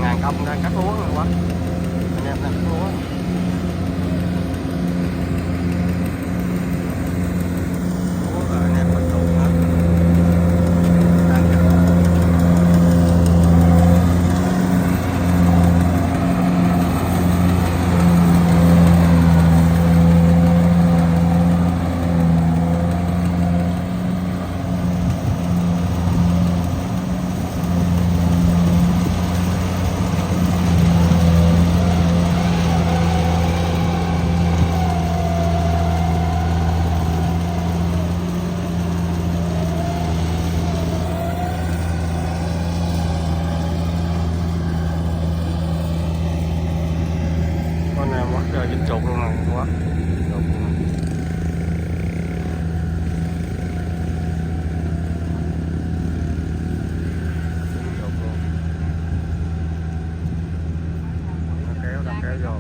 ngàn công đang cắt lúa rồi quá. Anh em đang cắt lúa. Lúa rồi anh em mình tụ hết. Đang chờ. Giờ dính chuột luôn này quá. Chuột luôn này. Chuột luôn. Nó kéo vô.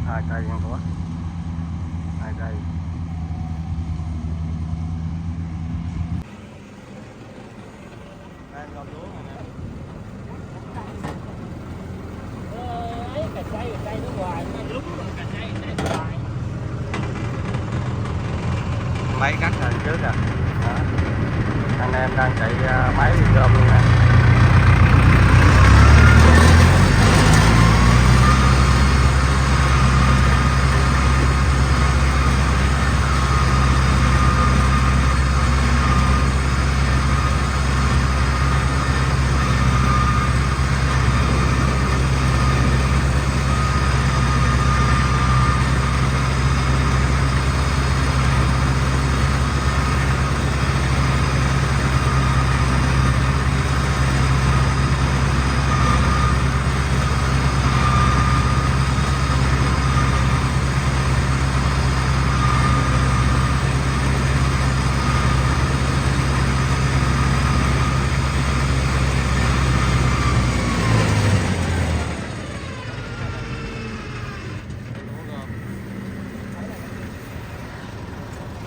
Hai cây nha các bác, hai cây. Đây lon lúa này nè. Ấy cà cây nó hoài, nó lúng rồi cà cây nó hoài. Máy cắt rồi trước à. Đó. Anh em đang chạy máy đi gom luôn nè.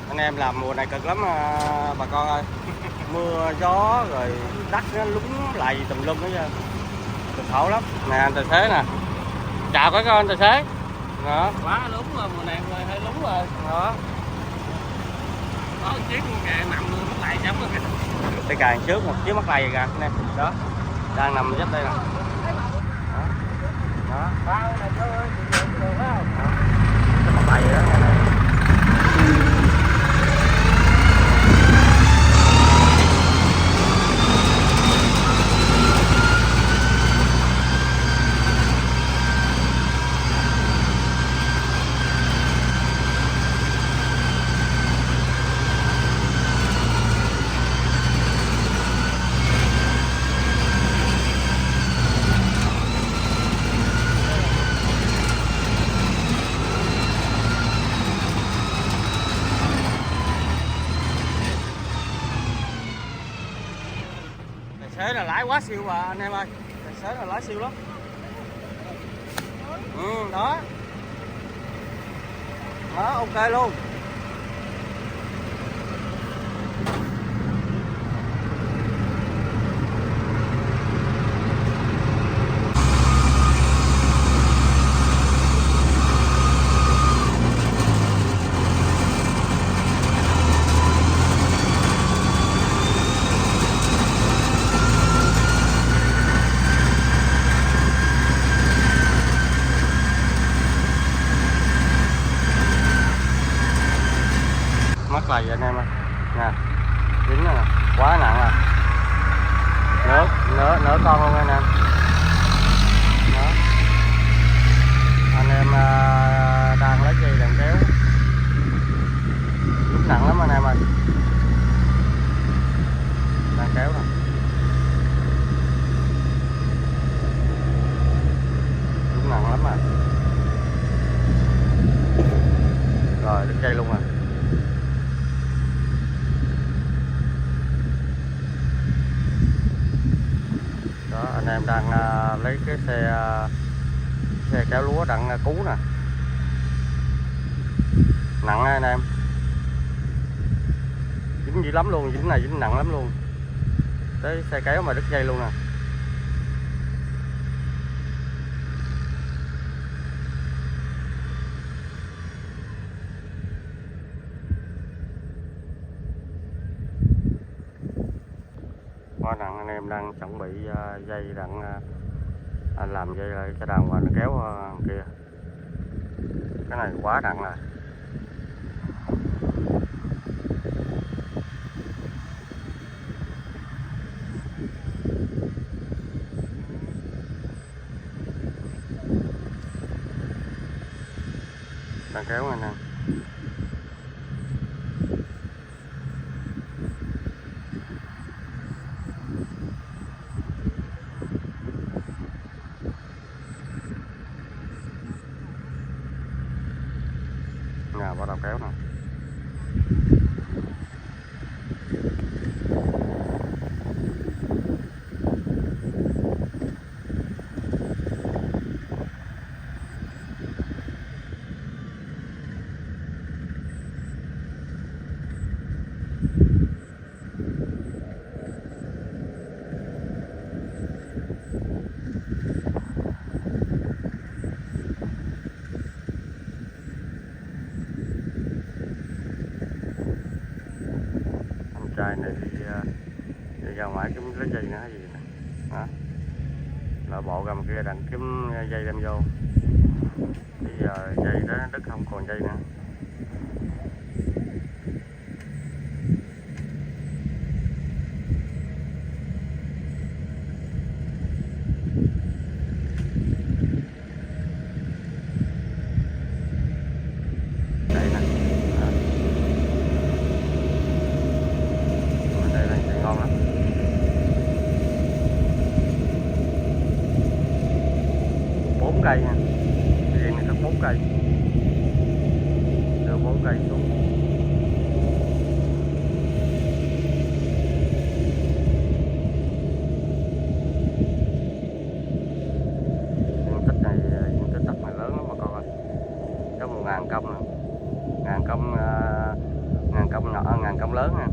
Anh em làm mùa này cực lắm bà con ơi. Mưa gió rồi đất nó lúng lầy tùm lum hết trơn, cực khổ lắm nè. Anh tài xế nè, chào các anh tài xế. Đó, Quá lúng rồi, mùa này hơi lúng rồi. đó. Có chiếc con kè nằm mất lại chấm rồi kìa. Cái càng trước một chiếc mắc lầy kìa anh em. Đó, đang nằm dấp đây nè. Đó, đó. Bao này cho được phải không? Đó. Cái mắc lầy đó nghe này. Tài xế là lái quá siêu mà anh em ơi, tài xế là lái siêu lắm. Đó, đó, ok luôn. Mắc lầy anh em ơi nè, dính nè, quá nặng rồi, nửa con luôn anh em. Đó, anh em đang lấy dây đang kéo, dính nặng lắm anh em ơi, đang kéo nè, dính nặng lắm à. lấy cái xe kéo lúa đặng cứu nè, nặng anh em, dính dữ lắm luôn, dính này dính nặng lắm luôn, tới xe kéo mà đứt dây luôn nè. Quá nặng, anh em đang chuẩn bị dây đặng làm dây lại cho đàn và nó kéo kia, cái này quá nặng rồi. Đang kéo anh em. Nhà bắt đầu kéo nè. Trai này đi ra ngoài kiếm lấy dây nữa hay gì nè, đó, là bộ ra một kia đặng kiếm dây đem vô, bây giờ dây đó đất không còn dây nữa. Cây nha, dây này cất 4 cây, đưa 4 cây xuống. Diện tích này, diện tích đất này lớn lắm mà con ơi, có 1.000 công nữa, 1.000 công, 1.000 công nhỏ, 1.000 công lớn nha.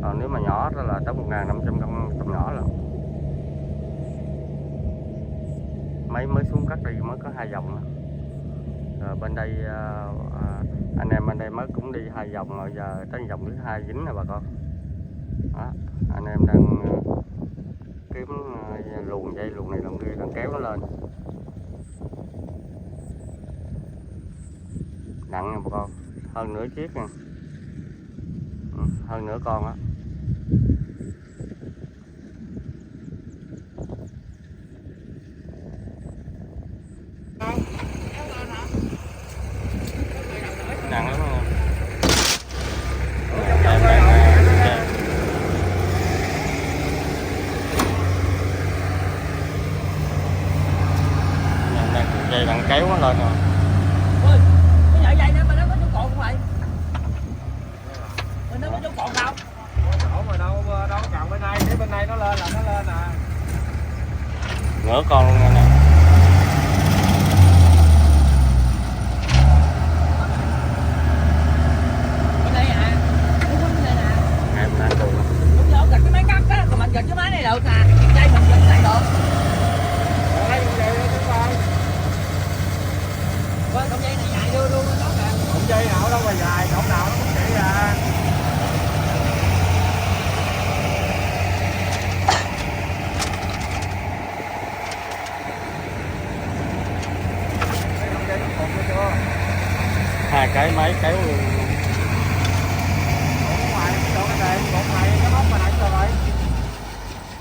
Còn nếu mà nhỏ đó là tới 1.500 công nhỏ rồi. Mới xuống cắt đi mới có 2 vòng. Rồi bên đây anh em bên đây mới cũng đi 2 vòng rồi, giờ tới vòng thứ 2 dính nè bà con. Đó, anh em đang kiếm luồng dây, luồng này luồng kia đang kéo nó lên. Nặng nha bà con, hơn nửa chiếc nha. Hơn nửa con á. Nặng lắm không? Dây đang kéo nó lên rồi. Ôi, cái sợi dây đó bên đó có chỗ cột không vậy? Bên đó có chỗ cột đâu? Chỗ mà đâu chọn bên này, cái bên này nó lên là nó lên à. Ngửa con luôn nè. Bên đây à? Đúng bên đây nè. Em đang cùng. Đúng rồi, gạch cái máy cắt á, còn mình gạch cái máy này được nè. Dây mình gạch này được. Đây cũng vậy đó chúng ta. Vâng, cọng dây này dài đưa luôn đó kìa. Cọng dây nào đâu mà dài, cọng nào nó cũng vậy à. Cái cọng dây nó cột chưa? 2 cái máy kéo luôn. Cột ngoài, cột này, cột này, cái móc ngoài này sao vậy?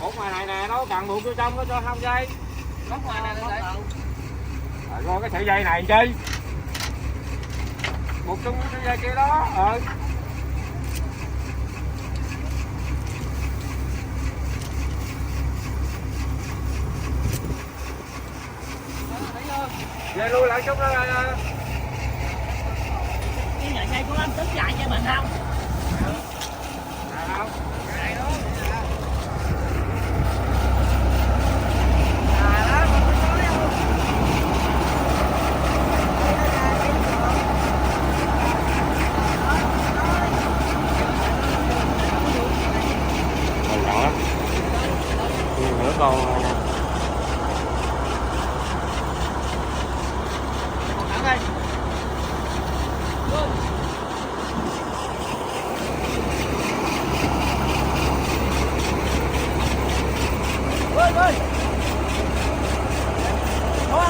Cột ngoài này nè, nó càng buộc vô trong nó cho không dây. Móc ngoài này đây. Rồi cái sợi dây này chi? Buộc chung cái sợi dây kia đó. Về lui lại chút đó. Cái nhà dây của anh tính dài cho mình không? Không. Dài đó. À đó.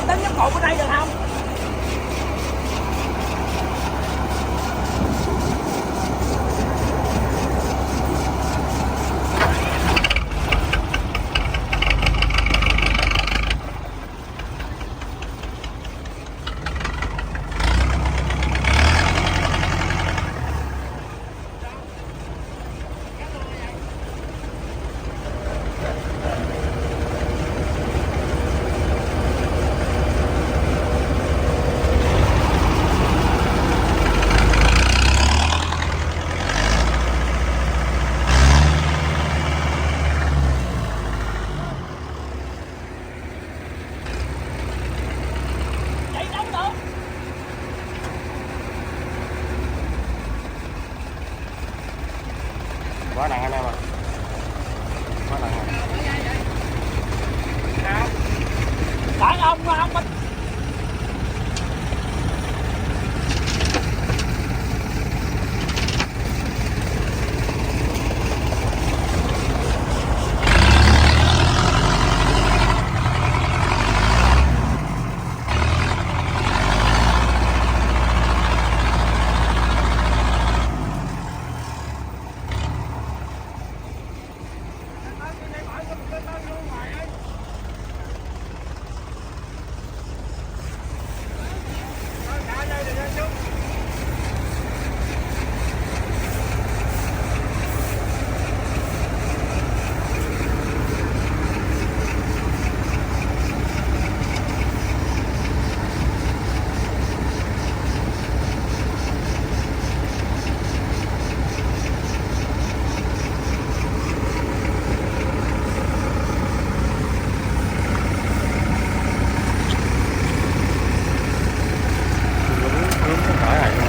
tính giống cột ở đây được không? Quá nặng anh em ơi, quá nặng rồi. Tại ông Minh Đúng cái cỡ này luôn.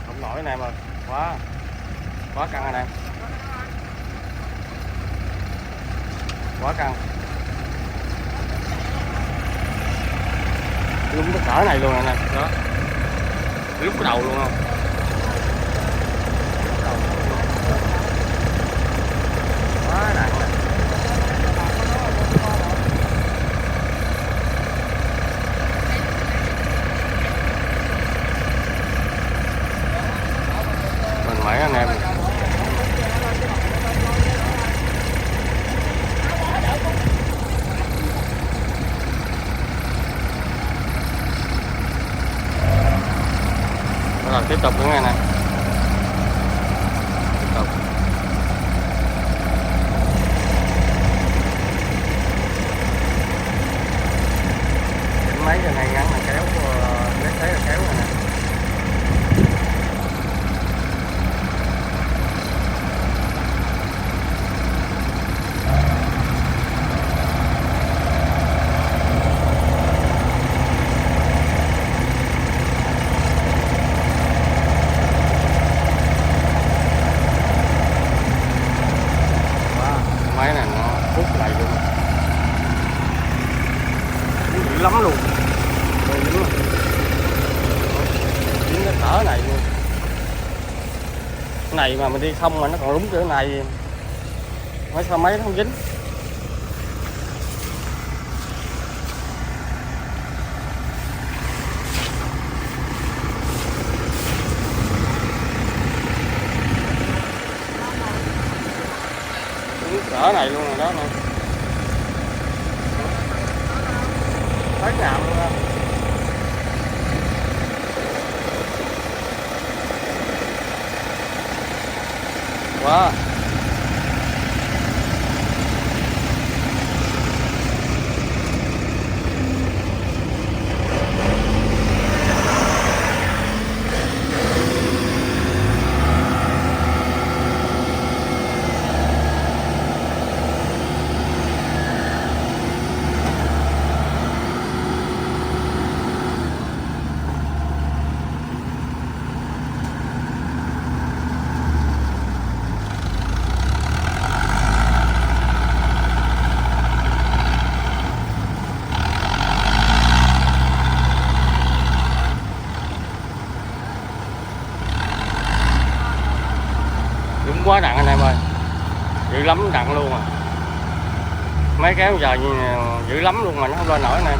Không nổi anh em ơi, quá quá căng anh em, quá căng. Đúng cái cỡ này luôn anh em, đó lúc cái đầu luôn không. Quá nặng này. Mình mãi anh em. Rồi tiếp tục nữa nghe nè. Tiếp tục. Mấy giờ này ngắn là kéo, lấy thế là kéo rồi nè. Máy này nó hút lại luôn, dữ lắm luôn, dữ lắm, dính cái cỡ này luôn. Cái này mà mình đi không mà nó còn đúng cỡ này, mấy sao máy nó không dính. Đúng cỡ này luôn rồi đó nè. Thấy mấy ngạo luôn á. Wow. Đúng quá nặng anh em ơi, dữ lắm nặng luôn à. Mấy kéo giờ dữ lắm luôn mà nó không lên nổi anh em.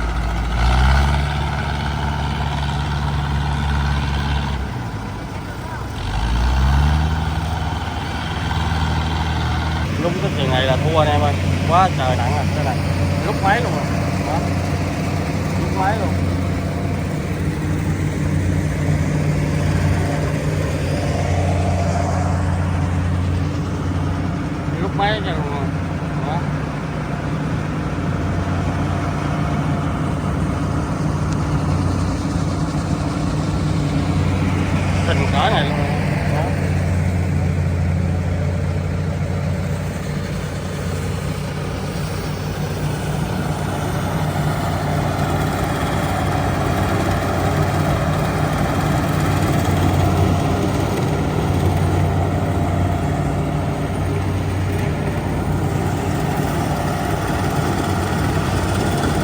Lúc cái chuyện này là thua anh em ơi, quá trời nặng à. Cái này lúc máy luôn rồi đó, lúc máy luôn. Lúc máy cho luôn rồi đó. Tình cỡ này luôn đó.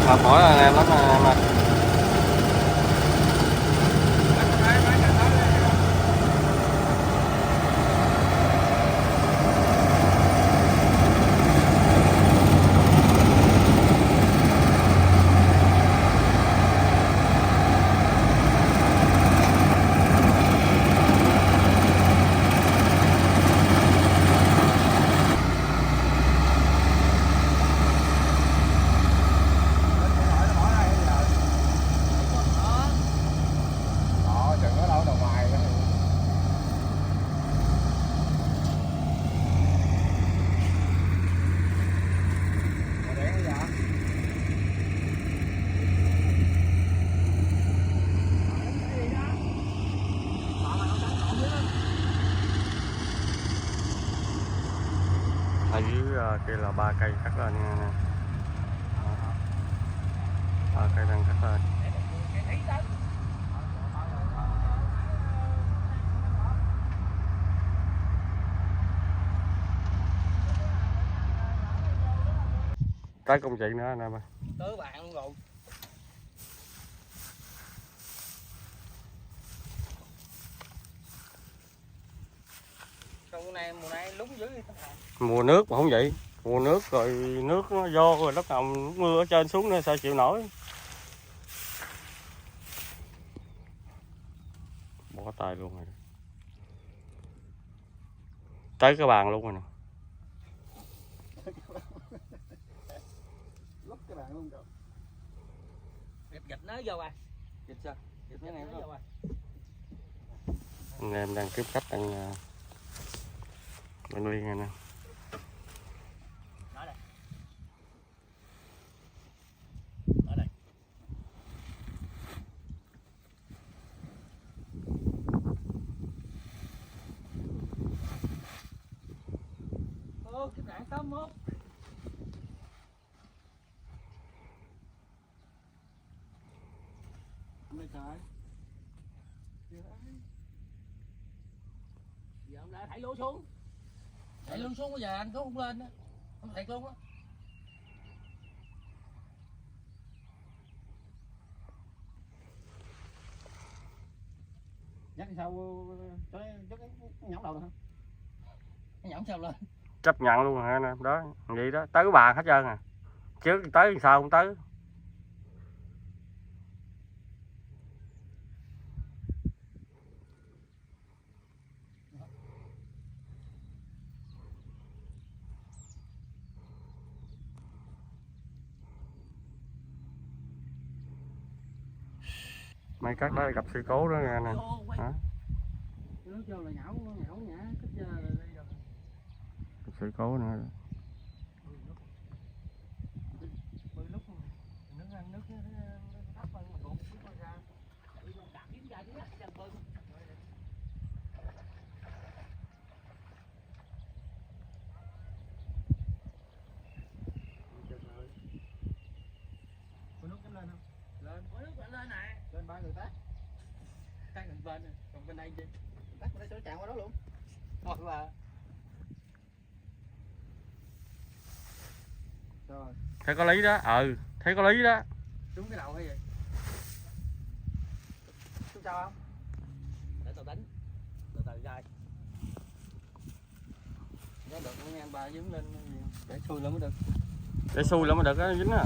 Mệt mỏi anh em lắm anh em ơi. Ở dưới kia là 3 cây cắt lên nha anh em. 3 cây đang cắt lên. Tới công chuyện nữa anh em ơi. Tới bạn luôn rồi. Mùa này lúng dữ vậy. Mùa nước mà không vậy, mùa nước rồi nước nó vô rồi lúc nào nước mưa ở trên xuống nữa sao chịu nổi. Bỏ tay luôn rồi, tới cái bàn luôn rồi nè. Lấp cái bàn luôn rồi. Gạch nó vô à. Gạch sao? Gạch cái này nó vô à. Anh em đang kiếm cách đang liên anh em. Ở đây. Ở đây. Ô, cái rạn 81. Mấy cái. Giờ ông đã thảy luôn xuống. Thảy luôn xuống bây giờ anh có không lên á. Không thiệt luôn á. Dắt sao cho cái nhõng đầu được không? Cái nhõng sao lên. Chấp nhận luôn hả anh em, đó vậy đó, tới cái bàn hết trơn à, chứ tới thì sao không tới. May cắt đó gặp sự cố đó nghe nè. Hả? Nước vô là nhão nhã kích ra là đây rồi. Gặp sự cố nữa. Lúc nước ăn nước thấp hơn mà còn biết con ra. Đặt kiếm ra chứ chẳng bơm. Có nước lên không? Lên, có nước lên nè. Lên 3 người tát. Tát gần bên nè, còn bên đây chứ. Tát bên đây sẽ chạm qua đó luôn. Hoặc là rồi. Thấy có lý đó, thấy có lý đó. Trúng cái đầu hay gì? Trúng sao không? Để tao đánh. Từ từ ra. Nó được nghe anh ba dính lên để xui lắm mới được. Để xui lắm mới được á, dính á.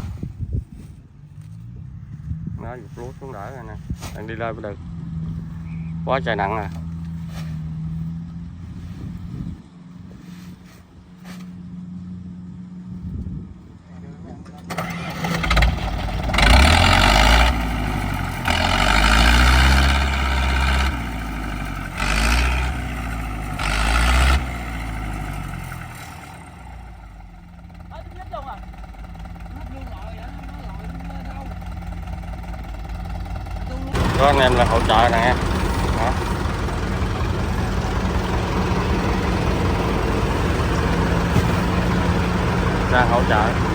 Nó giật lúa xuống đỡ rồi nè. Đang đi lên mới được. Quá trời nặng à. Đó anh em là hỗ trợ nè. Đó. Ra hỗ trợ.